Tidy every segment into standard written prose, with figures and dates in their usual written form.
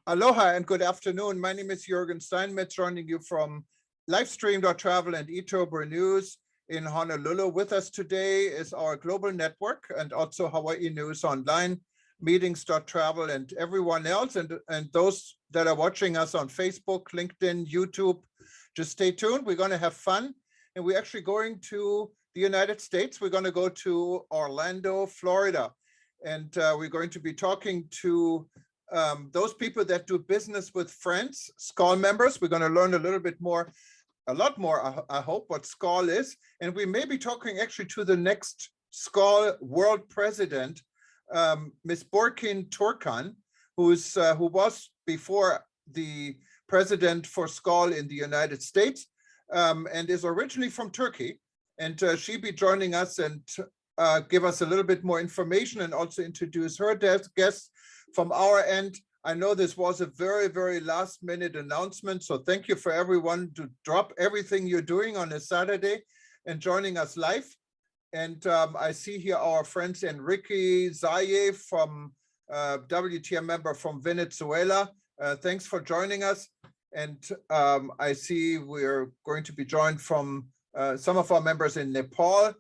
Aloha and good afternoon. My name is Jürgen Steinmetz, joining you from Livestream.travel and eTurbo News in Honolulu. With us today is our global network and also Hawaii News Online, Meetings.travel, and everyone else, and those that are watching us on Facebook, LinkedIn, YouTube. Just stay tuned. We're going to have fun, and we're actually going to the United States. We're going to go to Orlando, Florida, and we're going to be talking to those people that do business with friends, SKAL members. We're going to learn a lot more, I hope, what SKAL is. And we may be talking actually to the next SKAL world president, Ms. Burcin Turkkan, who was before the president for SKAL in the United States, and is originally from Turkey. And she'll be joining us and give us a little bit more information and also introduce her guests. From our end, I know this was a very, very last minute announcement. So thank you for everyone to drop everything you're doing on a Saturday and joining us live. And I see here our friends Enrique Zaye from WTM member from Venezuela. Thanks for joining us. And I see we're going to be joined from some of our members in Nepal.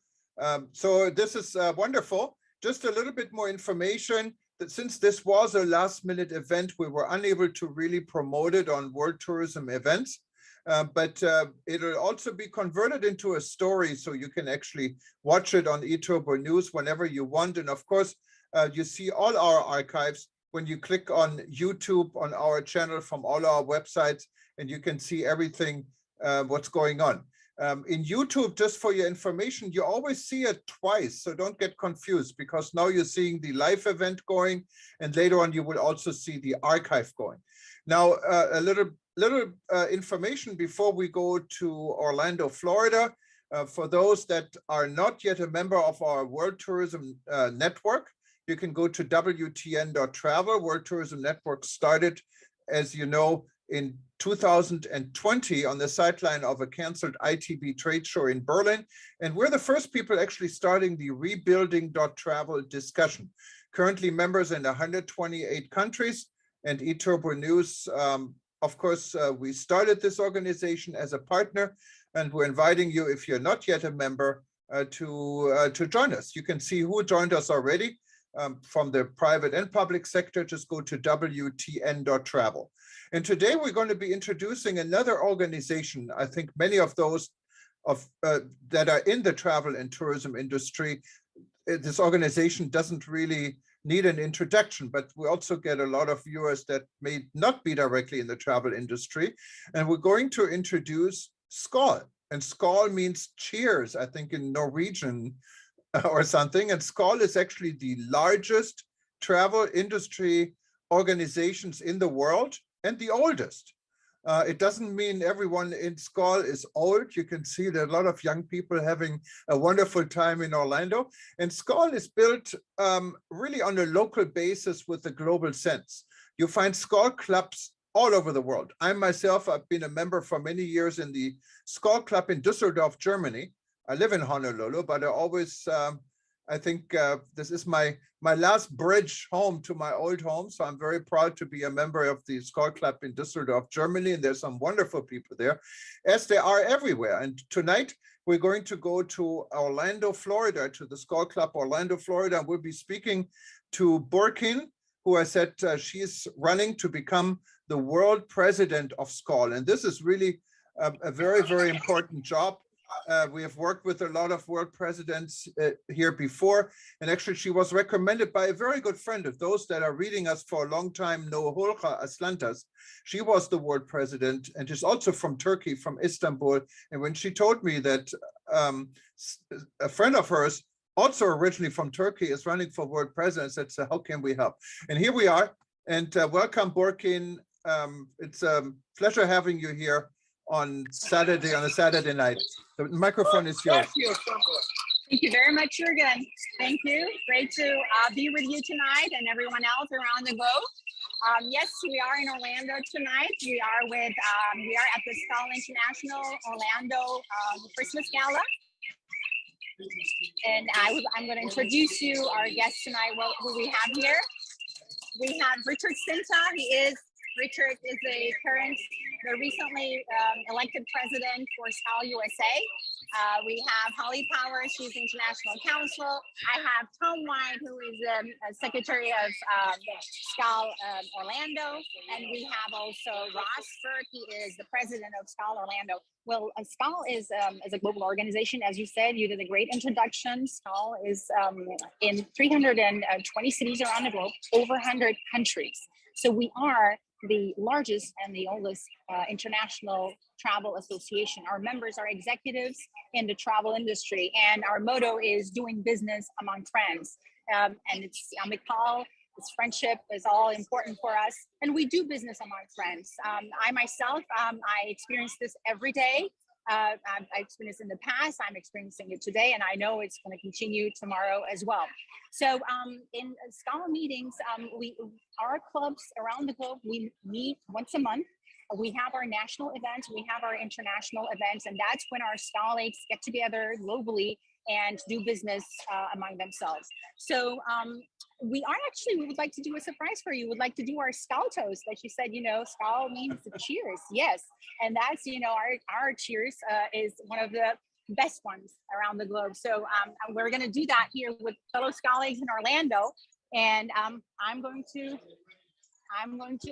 So this is wonderful. Just a little bit more information. That since this was a last minute event, we were unable to really promote it on World Tourism events, but it'll also be converted into a story, so you can actually watch it on eTurbo News whenever you want. And of course, you see all our archives when you click on YouTube on our channel from all our websites, and you can see everything what's going on. In YouTube, just for your information, you always see it twice, so don't get confused, because now you're seeing the live event going, and later on you will also see the archive going. Now, a little information before we go to Orlando, Florida. For those that are not yet a member of our World Tourism Network, you can go to WTN.travel. World Tourism Network started, as you know, in 2020 on the sideline of a canceled ITB trade show in Berlin. And we're the first people actually starting the rebuilding.travel discussion. Currently members in 128 countries, and eTurbo News, of course, we started this organization as a partner, and we're inviting you, if you're not yet a member, to join us. You can see who joined us already from the private and public sector. Just go to WTN.travel. And today we're going to be introducing another organization. I think many of those that are in the travel and tourism industry, this organization doesn't really need an introduction, but we also get a lot of viewers that may not be directly in the travel industry. And we're going to introduce SKAL. And SKAL means cheers, I think, in Norwegian or something. And SKAL is actually the largest travel industry organizations in the world, and the oldest. It doesn't mean everyone in SKAL is old. You can see that a lot of young people having a wonderful time in Orlando. And SKAL is built really on a local basis with a global sense. You find SKAL clubs all over the world. I myself, I've been a member for many years in the SKAL club in Düsseldorf, Germany. I live in Honolulu, but I always, I think this is my last bridge home to my old home. So I'm very proud to be a member of the SKAL Club in Düsseldorf, Germany. And there's some wonderful people there, as there are everywhere. And tonight we're going to go to Orlando, Florida, to the SKAL Club Orlando, Florida. And we'll be speaking to Burcin, who I said she's running to become the world president of SKAL. And this is really a very, very important job. We have worked with a lot of world presidents here before, and actually she was recommended by a very good friend of those that are reading us for a long time, Nohulka Aslantas. She was the world president, and she's also from Turkey, from Istanbul. And when she told me that a friend of hers, also originally from Turkey, is running for world president, I said, so how can we help? And here we are, and welcome, Burcin. It's a pleasure having you here on a Saturday night. The microphone is yours. Thank you very much, Jürgen. Thank you. Great to be with you tonight and everyone else around the globe. Yes, we are in Orlando tonight. We are at the SKAL International Orlando Christmas Gala. And I'm going to introduce you our guests tonight, who we have here. We have Richard Sinta. He is Richard is the recently elected president for SKAL USA. We have Holly Powers, she's International Counsel. I have Tom White, who is the Secretary of SKAL Orlando. And we have also Ross Burke, he is the president of SKAL Orlando. Well, SKAL is a global organization, as you said. You did a great introduction. SKAL is in 320 cities around the globe, over 100 countries. So we are the largest and the oldest international travel association. Our members are executives in the travel industry, and our motto is doing business among friends. And it's amical, it's friendship is all important for us, and we do business among friends. I myself, I experience this every day. I experienced in the past, I'm experiencing it today, and I know it's going to continue tomorrow as well. So in SKAL meetings, our clubs around the globe, we meet once a month. We have our national events, we have our international events, and that's when our SKALites get together globally and do business among themselves. So we would like to do a surprise for you. We'd like to do our SKAL toast. Like you said, you know, SKAL means cheers. Yes. And that's, you know, our cheers is one of the best ones around the globe. So we're going to do that here with fellow SKALites in Orlando. And I'm going to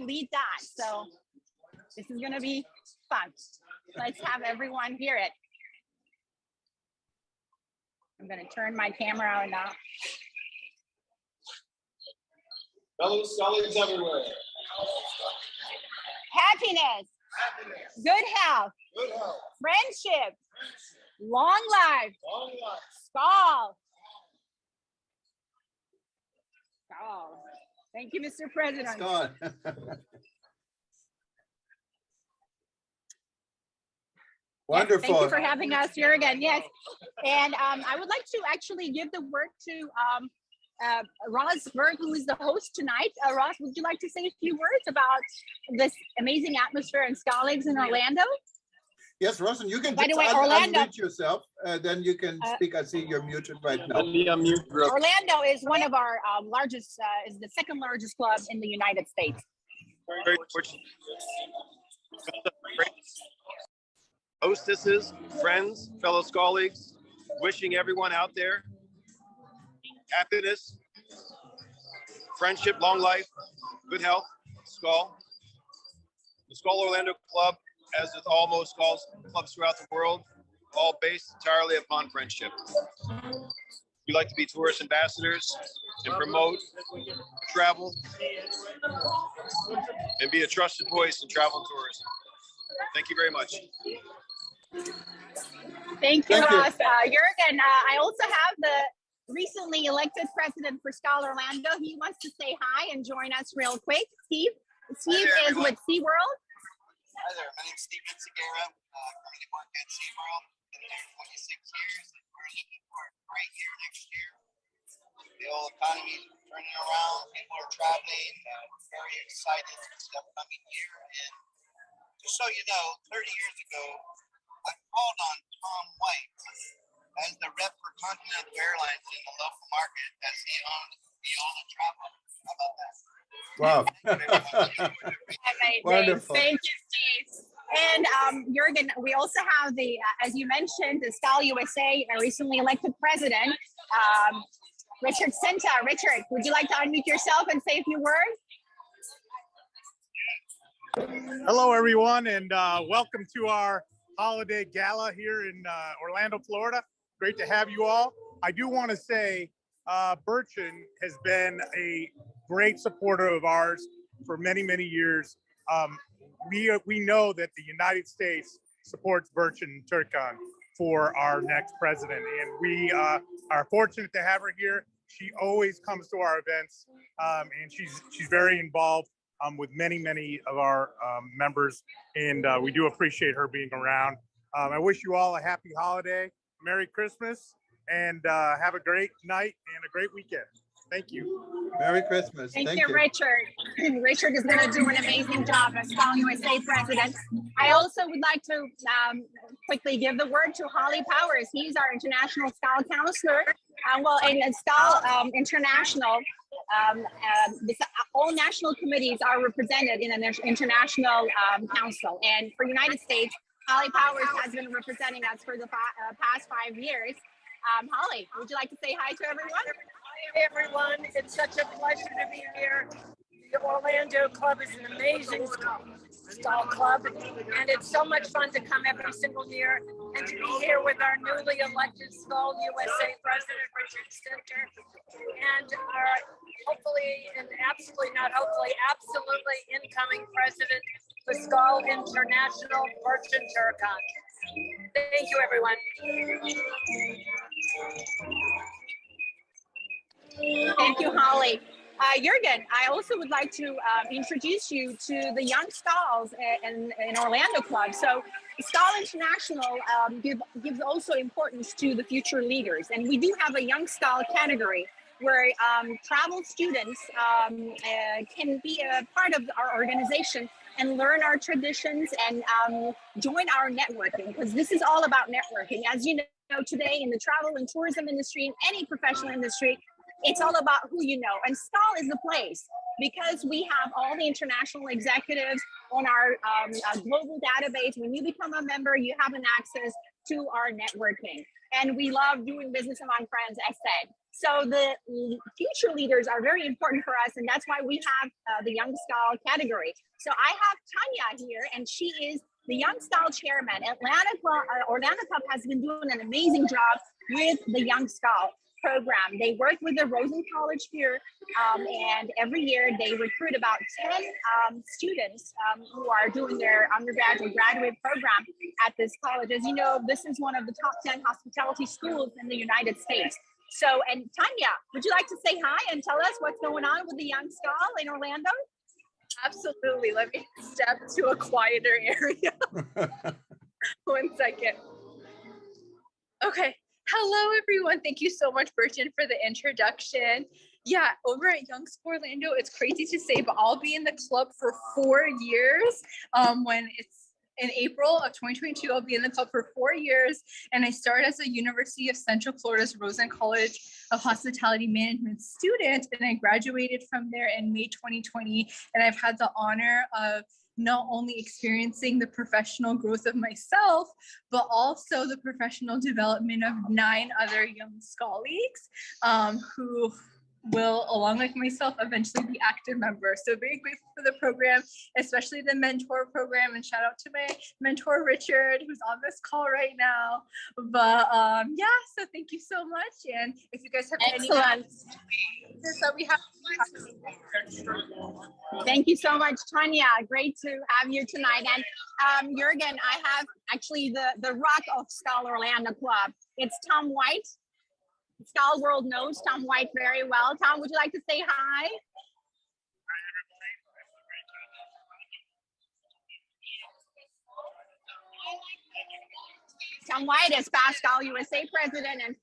lead that. So this is going to be fun. Let's have everyone hear it. I'm going to turn my camera on now. Fellow SKALites everywhere. Happiness. Good health. Friendship. Long life. SKAL. SKAL. Thank you, Mr. President. SKAL. Wonderful. Thank you for having us here again. Yes. And I would like to actually give the word to Ross Burke, who is the host tonight. Ross, would you like to say a few words about this amazing atmosphere and SKALites in Orlando? Yes, Ross, and you can By just the way, Orlando, unmute yourself, then you can speak. I see you're muted right now. Orlando is one of our largest, is the second largest club in the United States. Very fortunate. Hostesses, friends, fellow SKALites, wishing everyone out there happiness, friendship, long life, good health. SKAL. The SKAL Orlando Club, as with all most SKAL clubs throughout the world, all based entirely upon friendship. We like to be tourist ambassadors and promote travel and be a trusted voice in travel and tourism. Thank you very much. Thank you, Ross. Jürgen, I also have the recently elected president for SKAL Orlando. He wants to say hi and join us real quick. Steve is with SeaWorld. Hi there, my name is Steve Segura. Currently work at SeaWorld. Been there 26 years. And we're looking for a great year next year. The whole economy is turning around. People are traveling. We're very excited for this upcoming year. And just so you know, 30 years ago, I called on Tom White as the rep for Continental Airlines in the local market, as he owned the travel. How about that? Wow. Wonderful. Thank you, Steve. And Jürgen, we also have the, as you mentioned, the SKAL USA recently elected president, Richard Sinta. Richard, would you like to unmute yourself and say a few words? Hello, everyone, and welcome to our holiday gala here in Orlando, Florida. Great to have you all. I do want to say Burcin has been a great supporter of ours for many, many years. We know that the United States supports Burcin Turkkan for our next president, and we are fortunate to have her here. She always comes to our events, and she's very involved with many of our members, and we do appreciate her being around. I wish you all a happy holiday, Merry Christmas, and have a great night and a great weekend. Thank you. Merry Christmas. Thank you, Richard. Richard is going to do an amazing job as SKAL USA president. I also would like to quickly give the word to Holly Powers. He's our international SKAL counselor. Well, in SKAL International, all national committees are represented in an international council. And for United States, Holly Powers has been representing us for the past 5 years. Holly, would you like to say hi to everyone? Hi, everyone. It's such a pleasure to be here. The Orlando Club is an amazing SKAL club, and it's so much fun to come every single year and to be here with our newly elected SKAL USA President, Richard Stinter, and our hopefully, and absolutely not hopefully, absolutely incoming President for SKAL International, Burcin Turkkan. Thank you, everyone. Thank you, Holly. Jürgen, I also would like to introduce you to the Young SKALs in Orlando Club. So SKAL International gives also importance to the future leaders. And we do have a Young SKAL category where travel students can be a part of our organization and learn our traditions and join our networking, because this is all about networking. As you know, today in the travel and tourism industry, in any professional industry, it's all about who you know, and SKAL is the place because we have all the international executives on our global database. When you become a member, you have an access to our networking, and we love doing business among friends, as said. So the future leaders are very important for us, and that's why we have the Young SKAL category. So I have Tanya here, and she is the Young SKAL chairman. Orlando Club has been doing an amazing job with the Young SKAL program. They work with the Rosen College here, and every year they recruit about 10 students who are doing their undergraduate graduate program at this college. As you know, this is one of the top 10 hospitality schools in the United States. So, and Tanya, would you like to say hi and tell us what's going on with the Young SKAL in Orlando? Absolutely. Let me step to a quieter area. 1 second. Okay. Hello, everyone. Thank you so much, Burcin, for the introduction. Yeah, over at Young SKAL Orlando, it's crazy to say, but I'll be in the club for 4 years. When it's in April of 2022, I'll be in the club for 4 years. And I started as a University of Central Florida's Rosen College of Hospitality Management student, and I graduated from there in May 2020. And I've had the honor of not only experiencing the professional growth of myself, but also the professional development of 9 other young colleagues who will, along with myself, eventually be active members. So very grateful for the program, especially the mentor program, and shout out to my mentor, Richard, who's on this call right now. But yeah, so thank you so much. And if you guys have any questions that we have. Thank you so much, Tanya. Great to have you tonight. And Jürgen, I have actually the rock of SKAL Orlando Club. It's Tom White. SKAL World knows Tom White very well. Tom, would you like to say hi? Tom White is SKAL USA president and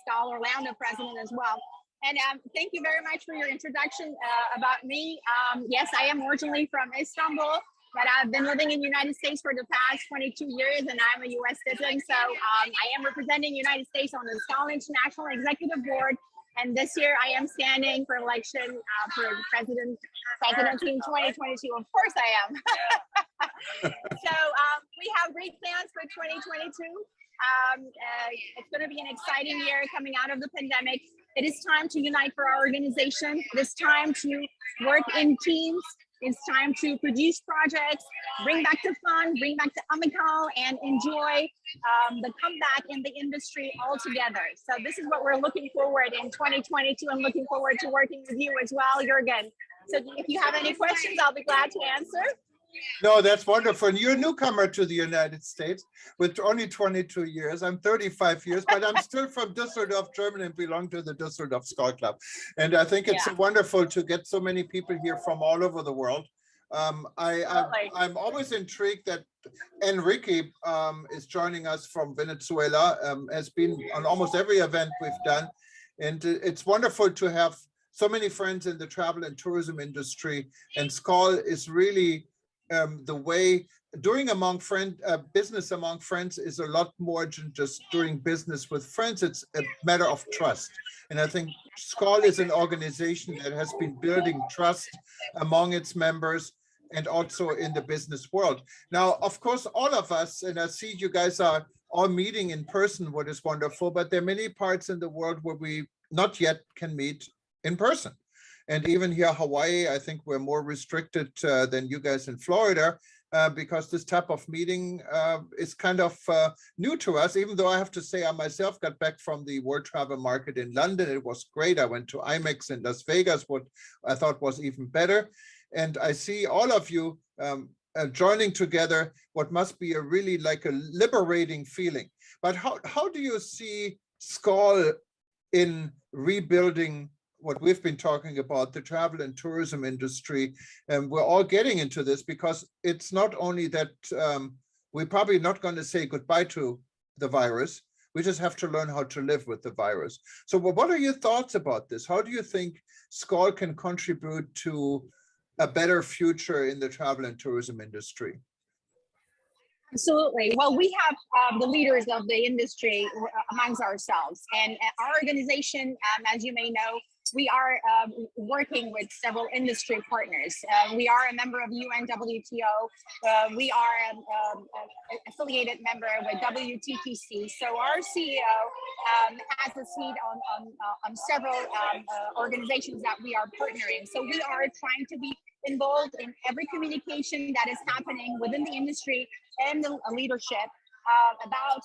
SKAL Orlando president as well. And thank you very much for your introduction about me. Yes, I am originally from Istanbul, but I've been living in the United States for the past 22 years, and I'm a U.S. citizen. So I am representing the United States on the SKAL International Executive Board. And this year I am standing for election for presidency in 2022. Of course I am. So we have great plans for 2022. It's going to be an exciting year coming out of the pandemic. It is time to unite for our organization. It is time to work in teams. It's time to produce projects, bring back the fun, bring back the amical, and enjoy the comeback in the industry all together. So this is what we're looking forward in 2022. I'm looking forward to working with you as well, Jürgen. So if you have any questions, I'll be glad to answer. No, that's wonderful. And you're a newcomer to the United States with only 22 years. I'm 35 years, but I'm still from Düsseldorf, Germany, and belong to the Düsseldorf SKAL Club. And I think it's wonderful to get so many people here from all over the world. I'm always intrigued that Enrique is joining us from Venezuela, has been on almost every event we've done. And it's wonderful to have so many friends in the travel and tourism industry. And SKAL is really the way doing among business among friends is a lot more than just doing business with friends. It's a matter of trust. And I think SKAL is an organization that has been building trust among its members and also in the business world. Now, of course, all of us, and I see you guys are all meeting in person, what is wonderful, but there are many parts in the world where we not yet can meet in person. And even here, Hawaii, I think we're more restricted than you guys in Florida, because this type of meeting is kind of new to us, even though I have to say I myself got back from the World Travel Market in London. It was great. I went to IMEX in Las Vegas, what I thought was even better. And I see all of you joining together, what must be a really like a liberating feeling. But how do you see SKAL in rebuilding what we've been talking about, the travel and tourism industry? And we're all getting into this because it's not only that we're probably not going to say goodbye to the virus, we just have to learn how to live with the virus. So what are your thoughts about this? How do you think SKAL can contribute to a better future in the travel and tourism industry? Absolutely. Well, we have the leaders of the industry amongst ourselves, and our organization, as you may know, we are working with several industry partners. We are a member of UNWTO. We are an affiliated member with WTTC. So our CEO has a seat on several organizations that we are partnering. So we are trying to be involved in every communication that is happening within the industry and the leadership about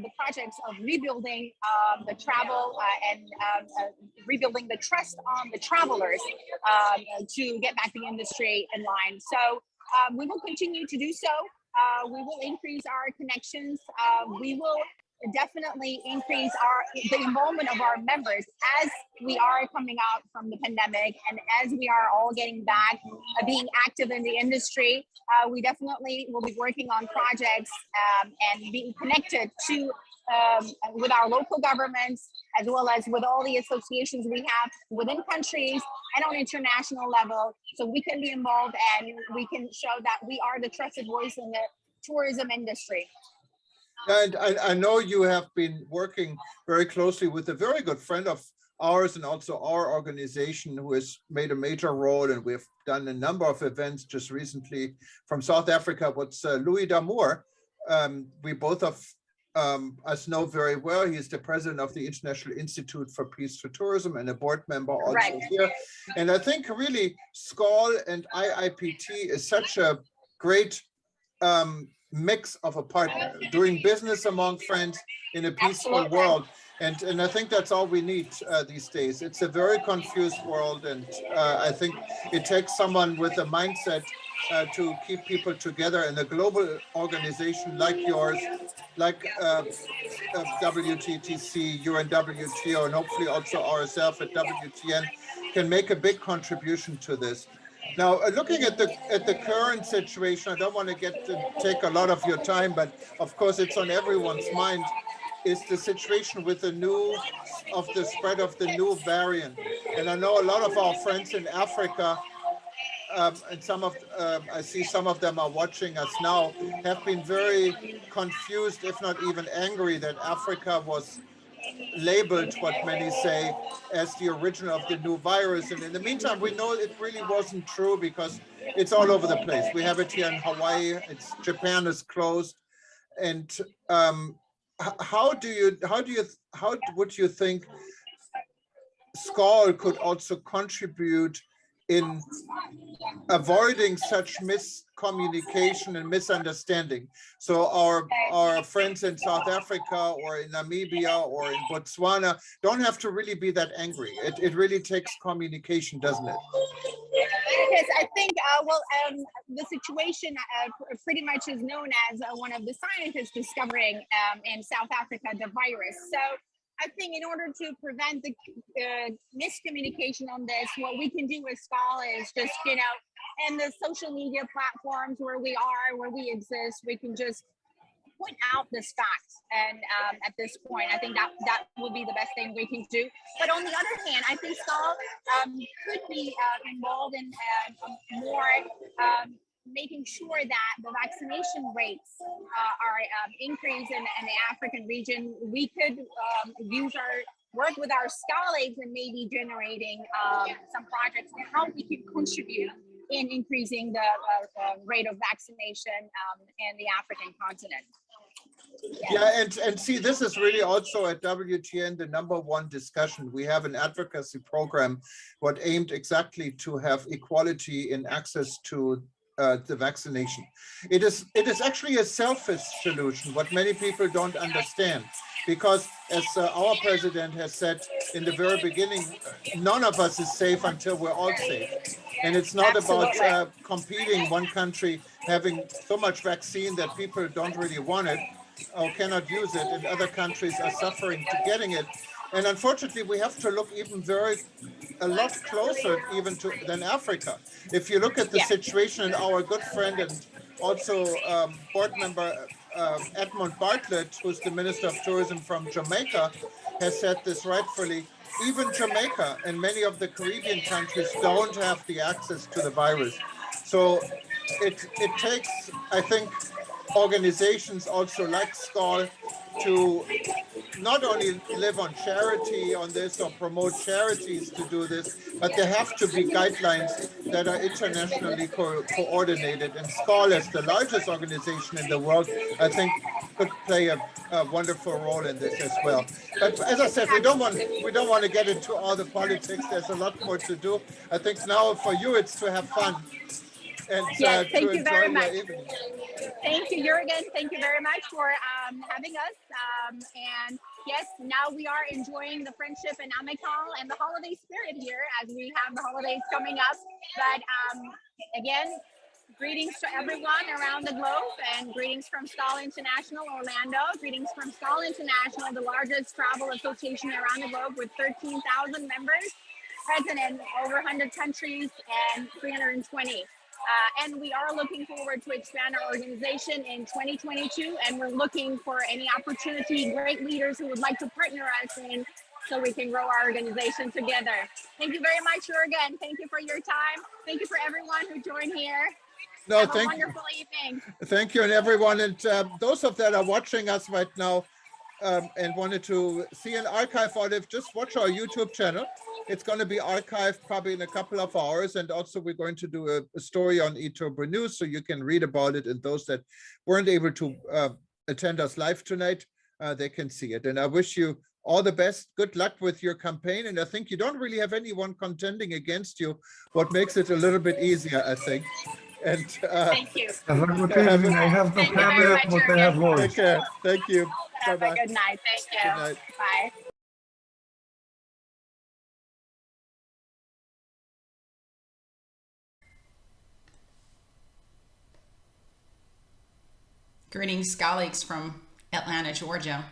the projects of rebuilding the travel and rebuilding the trust on the travelers to get back the industry in line. So we will continue to do so. We will increase our connections. We will definitely increase the involvement of our members as we are coming out from the pandemic and as we are all getting back, being active in the industry. We definitely will be working on projects and being connected to with our local governments, as well as with all the associations we have within countries and on international level, so we can be involved and we can show that we are the trusted voice in the tourism industry. And I know you have been working very closely with a very good friend of ours and also our organization who has made a major role, and we've done a number of events just recently from South Africa. What's Louis Damour? We both of us know very well. He's the president of the International Institute for Peace to Tourism and a board member also Right. here. And I think really SKAL and IIPT is such a great mix of a partner, doing business among friends in a peaceful Absolutely. world. And I think that's all we need these days. It's a very confused world, and I think it takes someone with a mindset to keep people together, and a global organization like yours, like WTTC, UNWTO, and hopefully also ourselves at WTN can make a big contribution to this. Now, looking at the current situation, I don't want to take a lot of your time, but of course it's on everyone's mind, is the situation with the spread of the new variant. And I know a lot of our friends in Africa, and I see some of them are watching us now, have been very confused, if not even angry, that Africa was labeled, what many say, as the origin of the new virus. And in the meantime, we know it really wasn't true because it's all over the place. We have it here in Hawaii. Japan is closed. And how would you think SKAL could also contribute in avoiding such miscommunication and misunderstanding? So our friends in South Africa or in Namibia or in Botswana don't have to really be that angry. It really takes communication, doesn't it? Yes, I think, the situation pretty much is known as one of the scientists discovering in South Africa the virus. So I think in order to prevent the miscommunication on this, what we can do with SKAL is just, in the social media platforms where we exist, we can just point out this fact. And at this point, I think that would be the best thing we can do. But on the other hand, I think SKAL could be involved in more making sure that the vaccination rates are increased in the African region, we could work with our colleagues and maybe generating some projects on how we can contribute in increasing the rate of vaccination in the African continent. Yeah, and see, this is really also at WTN the #1 discussion. We have an advocacy program what aimed exactly to have equality in access to the vaccination. It is actually a selfish solution, what many people don't understand, because as our president has said in the very beginning, none of us is safe until we're all safe. And it's not about competing, one country having so much vaccine that people don't really want it or cannot use it, and other countries are suffering to getting it. And unfortunately, we have to look even a lot closer even than Africa. If you look at the situation, and our good friend and also board member Edmund Bartlett, who's the Minister of Tourism from Jamaica, has said this rightfully. Even Jamaica and many of the Caribbean countries don't have the access to the virus. So it takes, I think, organizations also like SKAL to not only live on charity on this or promote charities to do this, but there have to be guidelines that are internationally coordinated. And SKAL, as the largest organization in the world, I think could play a wonderful role in this as well. But as I said, we don't want to get into all the politics. There's a lot more to do. I think now for you, it's to have fun and yes, thank to you very enjoy much. your evening. Thank you, Jürgen. Thank you very much for having us. And yes, now we are enjoying the friendship and amical and the holiday spirit here as we have the holidays coming up. But again, greetings to everyone around the globe, and greetings from SKAL International Orlando. Greetings from SKAL International, the largest travel association around the globe with 13,000 members, present in over 100 countries and 320. And we are looking forward to expand our organization in 2022, and we're looking for any opportunity, great leaders who would like to partner us in so we can grow our organization together. Thank you very much, Jürgen. Thank you for your time. Thank you for everyone who joined here. No, Have a thank wonderful evening. Thank you, and everyone. And those of that are watching us right now and wanted to see an archive of it, just watch our YouTube channel. It's going to be archived probably in a couple of hours. And also we're going to do a story on October News, so you can read about it. And those that weren't able to attend us live tonight, they can see it. And I wish you all the best. Good luck with your campaign. And I think you don't really have anyone contending against you, what makes it a little bit easier, I think. And thank you. Have a good evening. I have no camera, but I have voice. Take care. Thank you. Have Bye-bye. a good night. Thank you. Good night. Bye. Greetings, colleagues from Atlanta, Georgia.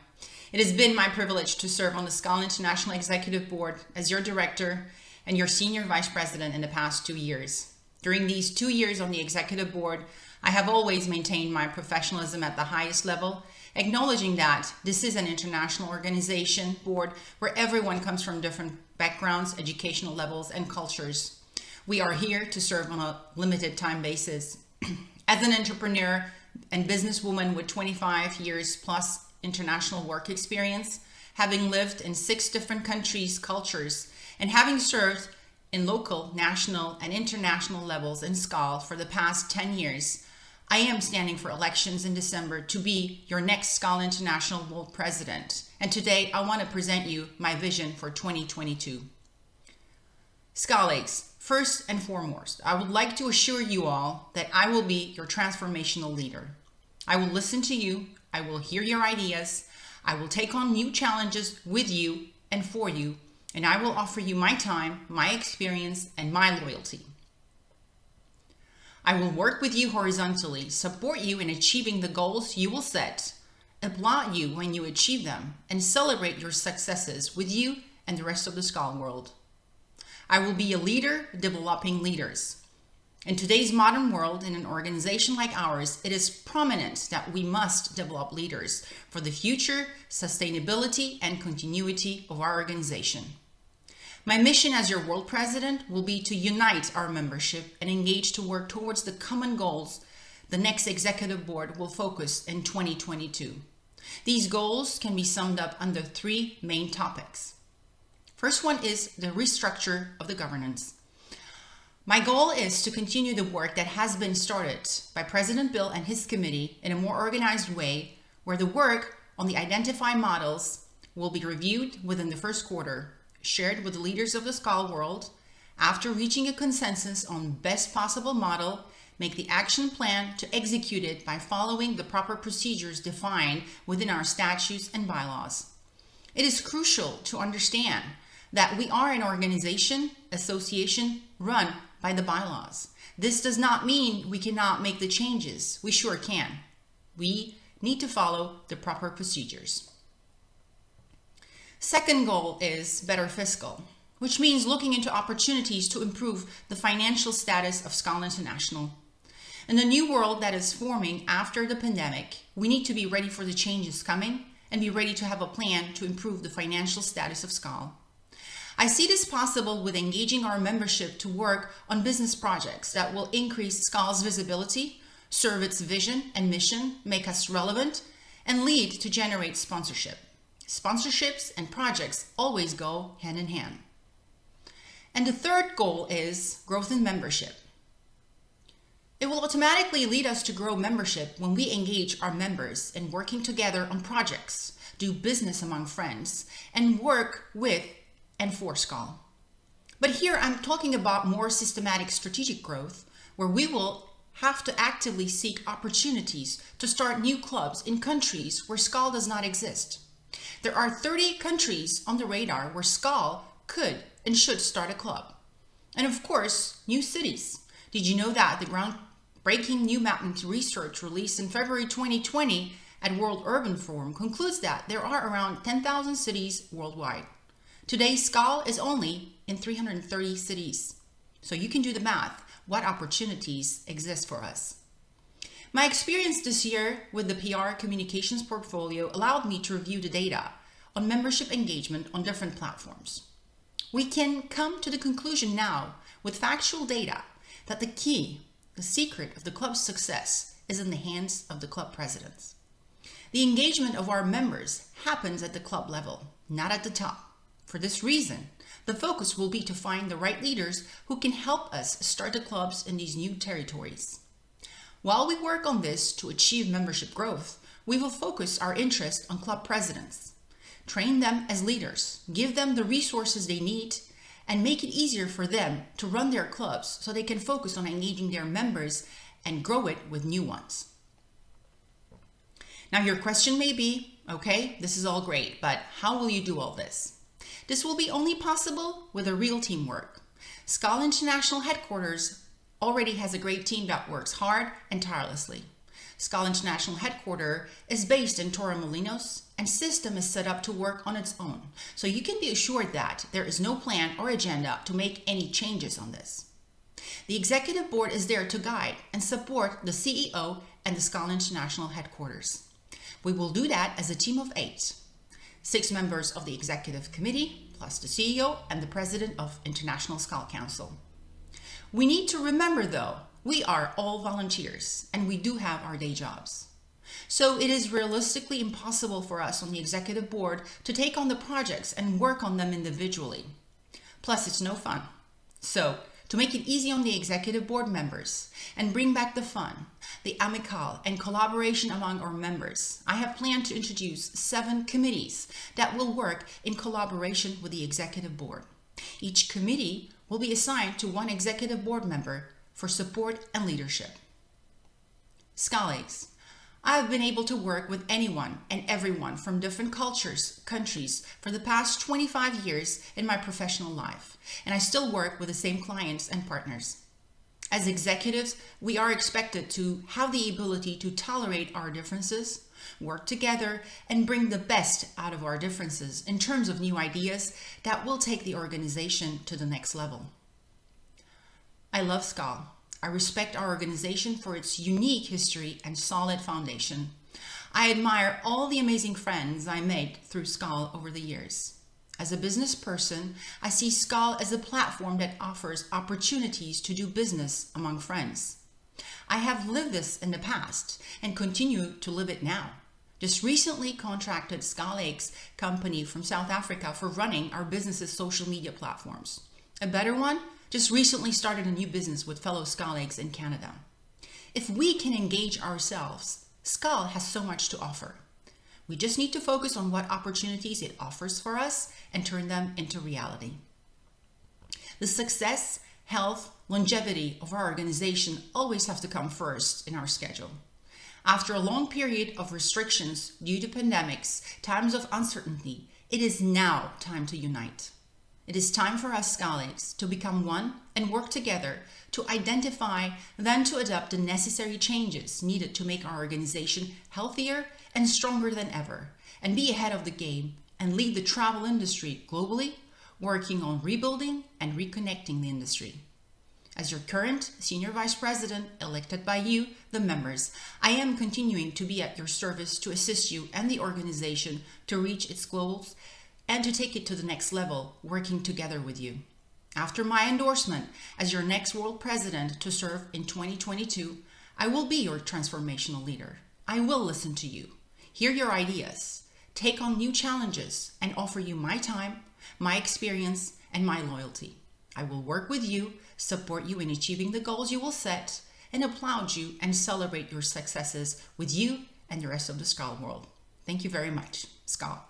It has been my privilege to serve on the SKAL International Executive Board as your director and your senior vice president in the past 2 years. During these 2 years on the executive board, I have always maintained my professionalism at the highest level, acknowledging that this is an international organization board where everyone comes from different backgrounds, educational levels, and cultures. We are here to serve on a limited time basis. As an entrepreneur and businesswoman with 25 years plus international work experience, having lived in 6 different countries, cultures, and having served in local, national, and international levels in SKAL for the past 10 years, I am standing for elections in December to be your next SKAL International World President. And today I want to present you my vision for 2022. SKALigs, first and foremost, I would like to assure you all that I will be your transformational leader. I will listen to you, I will hear your ideas, I will take on new challenges with you and for you, and I will offer you my time, my experience, and my loyalty. I will work with you horizontally, support you in achieving the goals you will set, applaud you when you achieve them, and celebrate your successes with you and the rest of the SKAL world. I will be a leader developing leaders. In today's modern world, in an organization like ours, it is prominent that we must develop leaders for the future, sustainability, and continuity of our organization. My mission as your world president will be to unite our membership and engage to work towards the common goals the next executive board will focus in 2022. These goals can be summed up under 3 main topics. First one is the restructure of the governance. My goal is to continue the work that has been started by President Bill and his committee in a more organized way, where the work on the identified models will be reviewed within the first quarter, shared with the leaders of the SKAL world, after reaching a consensus on best possible model, make the action plan to execute it by following the proper procedures defined within our statutes and bylaws. It is crucial to understand that we are an organization, association run by the bylaws. This does not mean we cannot make the changes. We sure can. We need to follow the proper procedures. Second goal is better fiscal, which means looking into opportunities to improve the financial status of SKAL International. In the new world that is forming after the pandemic, we need to be ready for the changes coming and be ready to have a plan to improve the financial status of SKAL. I see this possible with engaging our membership to work on business projects that will increase SKAL's visibility, serve its vision and mission, make us relevant, and lead to generate sponsorship. Sponsorships and projects always go hand in hand. And the third goal is growth in membership. It will automatically lead us to grow membership when we engage our members in working together on projects, do business among friends, and work with and for SKAL. But here I'm talking about more systematic strategic growth, where we will have to actively seek opportunities to start new clubs in countries where SKAL does not exist. There are 30 countries on the radar where SKAL could and should start a club. And of course, new cities. Did you know that the groundbreaking new mountain research released in February 2020 at World Urban Forum concludes that there are around 10,000 cities worldwide. Today, SKAL is only in 330 cities. So you can do the math, what opportunities exist for us. My experience this year with the PR communications portfolio allowed me to review the data on membership engagement on different platforms. We can come to the conclusion now with factual data that the secret of the club's success is in the hands of the club presidents. The engagement of our members happens at the club level, not at the top. For this reason, the focus will be to find the right leaders who can help us start the clubs in these new territories. While we work on this to achieve membership growth, we will focus our interest on club presidents, train them as leaders, give them the resources they need, and make it easier for them to run their clubs so they can focus on engaging their members and grow it with new ones. Now your question may be, okay, this is all great, but how will you do all this? This will be only possible with a real teamwork. SKAL International Headquarters already has a great team that works hard and tirelessly. SKAL International Headquarters is based in Torremolinos, and system is set up to work on its own. So you can be assured that there is no plan or agenda to make any changes on this. The executive board is there to guide and support the CEO and the SKAL International Headquarters. We will do that as a team of 8. 6 members of the executive committee, plus the CEO and the president of International SKAL Council. We need to remember though, we are all volunteers and we do have our day jobs. So it is realistically impossible for us on the executive board to take on the projects and work on them individually. Plus it's no fun. So to make it easy on the executive board members and bring back the fun, the amicale and collaboration among our members, I have planned to introduce 7 committees that will work in collaboration with the executive board. Each committee will be assigned to 1 executive board member for support and leadership. SKALigs, I have been able to work with anyone and everyone from different cultures, countries for the past 25 years in my professional life, and I still work with the same clients and partners. As executives, we are expected to have the ability to tolerate our differences, work together, and bring the best out of our differences in terms of new ideas that will take the organization to the next level. I love SKAL. I respect our organization for its unique history and solid foundation. I admire all the amazing friends I made through SKAL over the years. As a business person, I see SKAL as a platform that offers opportunities to do business among friends. I have lived this in the past and continue to live it now. Just recently contracted SKAL's company from South Africa for running our business's social media platforms. A better one, just recently started a new business with fellow SKALigs in Canada. If we can engage ourselves, SKAL has so much to offer. We just need to focus on what opportunities it offers for us and turn them into reality. The success, health, longevity of our organization always have to come first in our schedule. After a long period of restrictions due to pandemics, times of uncertainty, it is now time to unite. It is time for us SKALigs to become one and work together to identify, then to adopt the necessary changes needed to make our organization healthier and stronger than ever, and be ahead of the game and lead the travel industry globally, working on rebuilding and reconnecting the industry. As your current Senior Vice President, elected by you, the members, I am continuing to be at your service to assist you and the organization to reach its goals and to take it to the next level, working together with you. After my endorsement as your next World President to serve in 2022, I will be your transformational leader. I will listen to you, hear your ideas, take on new challenges, and offer you my time, my experience, and my loyalty. I will work with you, support you in achieving the goals you will set, and applaud you and celebrate your successes with you and the rest of the SKAL world. Thank you very much. SKAL.